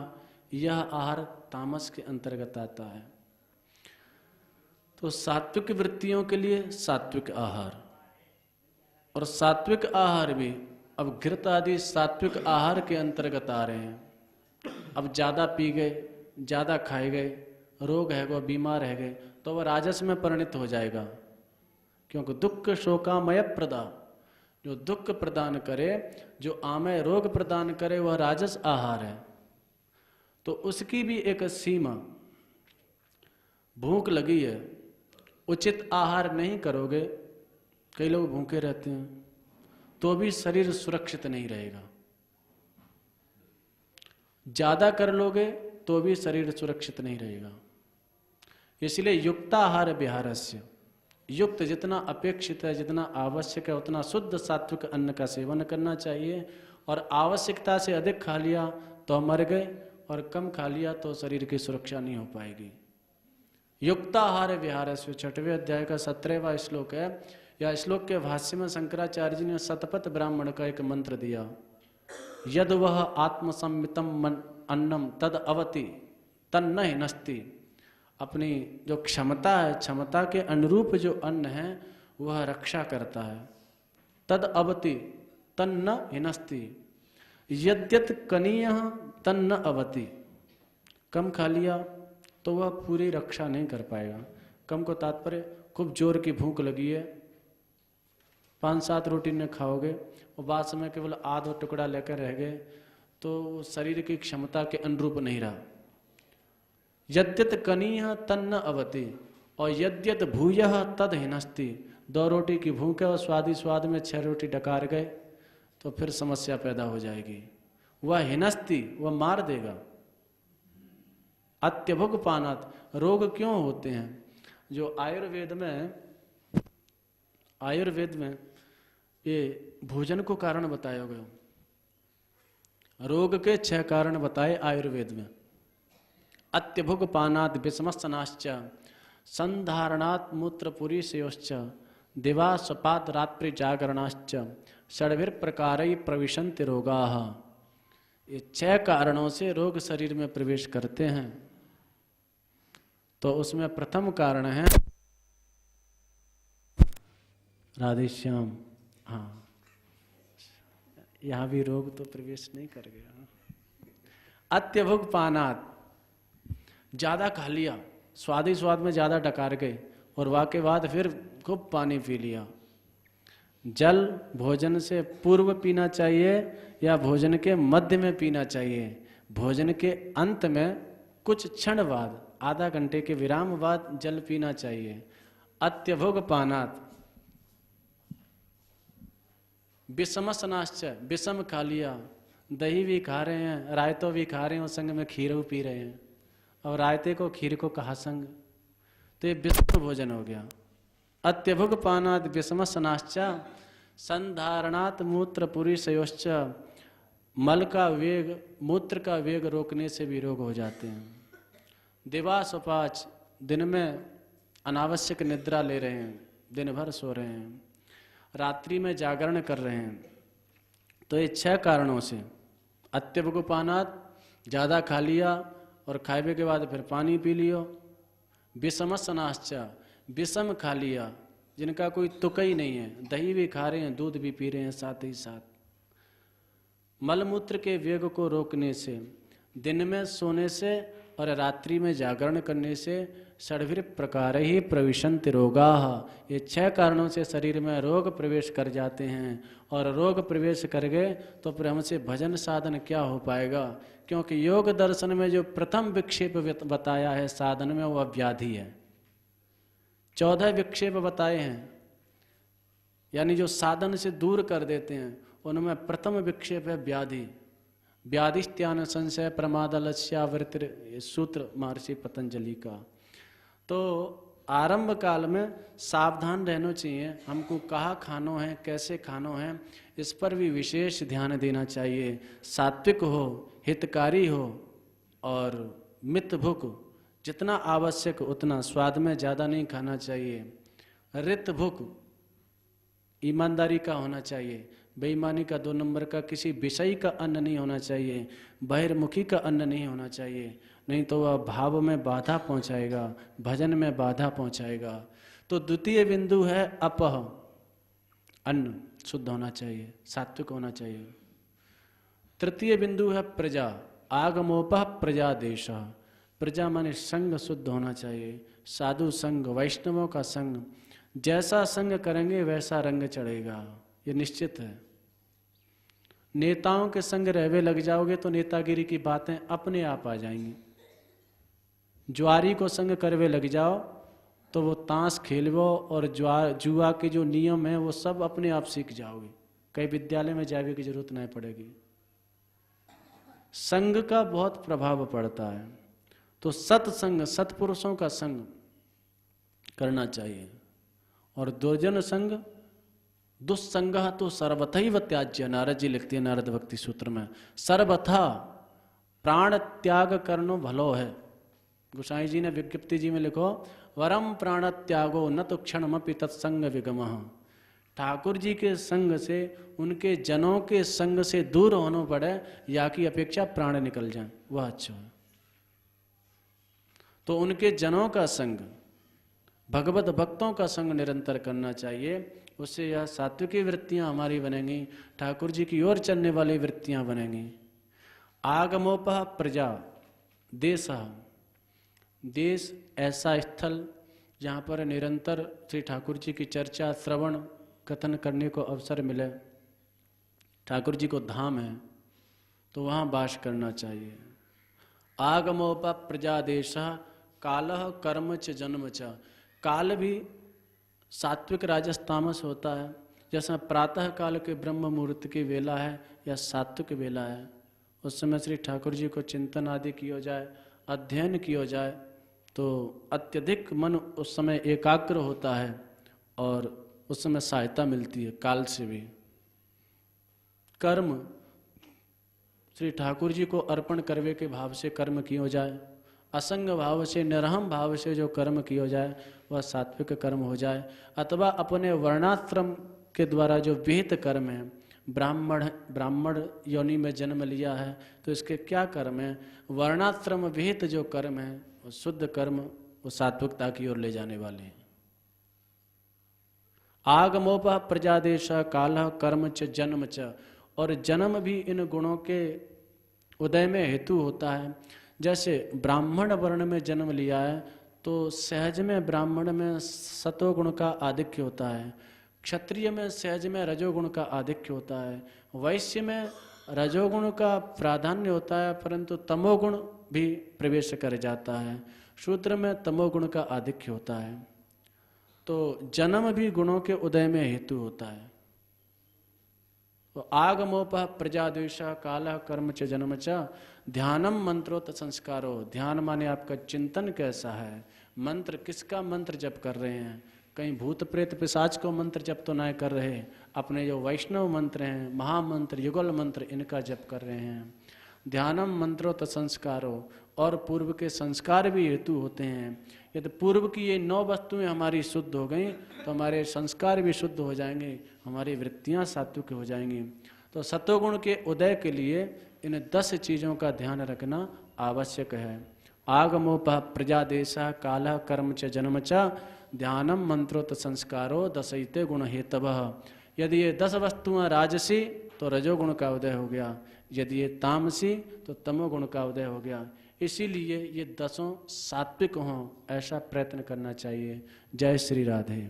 यह आहार तामस के अंतर्गत आता है। तो सात्विक वृत्तियों के लिए सात्विक आहार, और सात्विक आहार भी अब घृत आदि सात्विक आहार के अंतर्गत आ रहे हैं। अब ज़्यादा पी गए, ज़्यादा खाए गए, रोग है वो बीमार रह गए, तो वह राजस में परिणत हो जाएगा। क्योंकि दुख शोकामय प्रदा, जो दुख प्रदान करे, जो आमय रोग प्रदान करे, वह राजस आहार है। तो उसकी भी एक सीमा। भूख लगी है, उचित आहार नहीं करोगे, कई लोग भूखे रहते हैं, तो भी शरीर सुरक्षित नहीं रहेगा। ज्यादा कर लोगे तो भी शरीर सुरक्षित नहीं रहेगा। इसलिए युक्ताहार विहारस्य, युक्त जितना अपेक्षित है, जितना आवश्यक है, उतना शुद्ध सात्विक अन्न का सेवन करना चाहिए। और आवश्यकता से अधिक खा लिया तो मर गए, और कम खा लिया तो शरीर की सुरक्षा नहीं हो पाएगी। युक्ताहार विहारस्य 6वें अध्याय का 17वां श्लोक है। यह श्लोक के भाष्य में शंकराचार्य जी ने शतपथ ब्राह्मण का एक मंत्र दिया। यद वह आत्मसंमितम अन्नम तद अवति तन्न हिनस्ति। अपनी जो क्षमता है, क्षमता के अनुरूप जो अन्न है वह रक्षा करता है। तद अवति तन्न हिनस्ति यद्यत कनीय तन्न अवति। कम खा लिया तो वह पूरी रक्षा नहीं कर पाएगा। कम को तात्पर्य खूब जोर की भूख लगी है, 5-7 रोटी न खाओगे और बाद समय केवल आधा टुकड़ा लेकर रह गए तो शरीर की क्षमता के अनुरूप नहीं रहा। यद्यत कनीय तन्न अवति और यद्यत भूयः तद हिनस्ति। 2 रोटी की भूख है और स्वाद में 6 रोटी डकार गए तो फिर समस्या पैदा हो जाएगी। वह हिनस्ति, वह मार देगा। अत्यभुग पानात, रोग क्यों होते हैं? जो आयुर्वेद में ये भोजन को कारण बताया गया। रोग के 6 कारण बताए आयुर्वेद में। अत्यभुग पानात विषमस्तनाश्च, संधारणात् मूत्रपुरी सेयोश्च, दिवा स्वपात रात्रि जागरणाश्च, षड्भिर प्रकारैः प्रविशन्ति रोगाः। ये 6 कारणों से रोग शरीर में प्रवेश करते हैं। तो उसमें प्रथम कारण है राधेश्याम। हाँ, यहाँ भी रोग तो प्रवेश नहीं कर गया। अत्यभुग पानात, ज्यादा खा लिया, स्वाद ही स्वाद में ज्यादा डकार गए और वाके बाद फिर खूब पानी पी लिया। जल भोजन से पूर्व पीना चाहिए या भोजन के मध्य में पीना चाहिए? भोजन के अंत में कुछ क्षण बाद, आधा घंटे के विराम बाद जल पीना चाहिए। अत्यभुग पानात, विषमसनाश्च, विषम खा लिया, दही भी खा रहे हैं, रायतो भी खा रहे हैं और संग में खीर पी रहे हैं, और रायते को खीर को कहा संग, तो ये विषम भोजन हो गया। अत्यभुग पानात विषमसनाश्च, संधारणात् मूत्र पुरीशयोश्च, मल का वेग, मूत्र का वेग रोकने से भी रोग हो जाते हैं। दिवा सुपाच, दिन में अनावश्यक निद्रा ले रहे हैं, दिन भर सो रहे हैं, रात्रि में जागरण कर रहे हैं, तो ये 6 कारणों से अत्यभुग पानात, ज़्यादा खा लिया और खाए के बाद फिर पानी पी लियो। विषमसनाश्च, विषम खा लिया, जिनका कोई तुक ही नहीं है, दही भी खा रहे हैं, दूध भी पी रहे हैं साथ ही साथ। मलमूत्र के वेग को रोकने से, दिन में सोने से और रात्रि में जागरण करने से षड्भिर प्रकार ही प्रविशन्ति रोगाः। ये 6 कारणों से शरीर में रोग प्रवेश कर जाते हैं, और रोग प्रवेश कर गए तो फिर हमसे भजन साधन क्या हो पाएगा? क्योंकि योग दर्शन में जो प्रथम विक्षेप बताया है साधन में, वह व्याधि है। 14 विक्षेप बताए हैं, यानी जो साधन से दूर कर देते हैं, उनमें प्रथम विक्षेप है व्याधि। व्याधिस्त्यान संशय प्रमादलस्यावृत्ति, सूत्र महर्षि पतंजलि का। तो आरंभ काल में सावधान रहना चाहिए, हमको कहाँ खानो है, कैसे खानो है, इस पर भी विशेष ध्यान देना चाहिए। सात्विक हो, हितकारी हो और मितभुक, जितना आवश्यक उतना, स्वाद में ज़्यादा नहीं खाना चाहिए। रितभुक, ईमानदारी का होना चाहिए, बेईमानी का, 2 नंबर का, किसी विषय का अन्न नहीं होना चाहिए, बहिर्मुखी का अन्न नहीं होना चाहिए, नहीं तो वह भाव में बाधा पहुंचाएगा, भजन में बाधा पहुंचाएगा। तो द्वितीय बिंदु है अपह, अन्न शुद्ध होना चाहिए, सात्विक होना चाहिए। तृतीय बिंदु है प्रजा, आगमोपह प्रजा देश, प्रजा माने संग शुद्ध होना चाहिए, साधु संग, वैष्णवों का संग, जैसा संग करेंगे वैसा रंग चढ़ेगा, ये निश्चित है। नेताओं के संग रहवे लग जाओगे तो नेतागिरी की बातें अपने आप आ जाएंगी। जुआरी को संग करवे लग जाओ तो वो ताश खेलवो और जुआ के जो नियम है वो सब अपने आप सीख जाओगे, कई विद्यालय में जाने की जरूरत नहीं पड़ेगी। संग का बहुत प्रभाव पड़ता है, तो सत्संग, सत्पुरुषों का संग करना चाहिए। और दुर्जन संग, दुस्संग तो सर्वथैव त्याज्य, नारद जी लिखते हैं नारद भक्ति सूत्र में, सर्वथा प्राण त्याग करनो भलो है। गोसाई जी ने विज्ञप्ति जी में लिखो, वरम प्राण त्यागो न तो क्षणमपि तत्संग विगमः। ठाकुर जी के संग से, उनके जनों के संग से दूर होना पड़े या की अपेक्षा प्राण निकल जाए, वह अच्छा है। तो उनके जनों का संग, भगवत भक्तों का संग निरंतर करना चाहिए, उससे यह सात्विकी वृत्तियां हमारी बनेंगी, ठाकुर जी की ओर चलने वाली वृत्तियां बनेंगी। आगमोपह प्रजा देश, देश ऐसा स्थल जहाँ पर निरंतर श्री ठाकुर जी की चर्चा, श्रवण, कथन करने को अवसर मिले, ठाकुर जी को धाम है तो वहाँ वास करना चाहिए। आगमोपह प्रजा देश कालः कर्म च जन्म च, काल भी सात्विक राजस तामस होता है, जैसा प्रातः काल के ब्रह्म मुहूर्त की वेला है या सात्विक वेला है, उस समय श्री ठाकुर जी को चिंतन आदि किया जाए, अध्ययन किया जाए तो अत्यधिक मन उस समय एकाग्र होता है और उस समय सहायता मिलती है काल से भी। कर्म श्री ठाकुर जी को अर्पण करवे के भाव से कर्म किया जाए, असंग भाव से निरहम भाव से जो कर्म किया जाए वह सात्विक कर्म हो जाए। अथवा अपने वर्णाश्रम के द्वारा जो विहित कर्म है, ब्राह्मण योनि में जन्म लिया है तो इसके क्या कर्म है, वर्णाश्रम विहित जो कर्म है वो शुद्ध कर्म, वो सात्विकता की ओर ले जाने वाले हैं। आगमोप प्रजादेश काल कर्म च जन्म च, और जन्म भी इन गुणों के उदय में हेतु होता है। जैसे ब्राह्मण वर्ण में जन्म लिया है तो सहज में ब्राह्मण में सतोगुण का आधिक्य होता है, क्षत्रिय में सहज में रजोगुण का आधिक्य होता है, वैश्य में रजोगुण का प्राधान्य होता है परंतु तमोगुण भी प्रवेश कर जाता है, शूद्र में तमोगुण का आधिक्य होता है। तो जन्म भी गुणों के उदय में हेतु होता है। तो आगमोप प्रजादेश काल कर्म च जन्म च ध्यानम मंत्रोत संस्कारो, ध्यान माने आपका चिंतन कैसा है, मंत्र किसका मंत्र जप कर रहे हैं, कहीं भूत प्रेत पिशाच को मंत्र जप तो नहीं कर रहे, अपने जो वैष्णव मंत्र हैं, महामंत्र युगल मंत्र इनका जप कर रहे हैं। ध्यानम मंत्रोत संस्कारो, और पूर्व के संस्कार भी हेतु होते हैं। यदि पूर्व की ये 9 वस्तुएं हमारी शुद्ध हो गई तो हमारे संस्कार भी शुद्ध हो जाएंगे, हमारी वृत्तियां सात्विक हो जाएंगी। तो सत्वगुण के उदय के लिए इन 10 चीज़ों का ध्यान रखना आवश्यक है। आगमोप प्रजादेशा काल कर्म च जन्म च ध्यानम मंत्रोत संस्कारो दशैते गुण हेतवः। यदि ये 10 वस्तुएं राजसी तो रजोगुण का उदय हो गया, यदि ये तामसी तो तमोगुण का उदय हो गया। इसीलिए ये 10 सात्विक हों ऐसा प्रयत्न करना चाहिए। जय श्री राधे।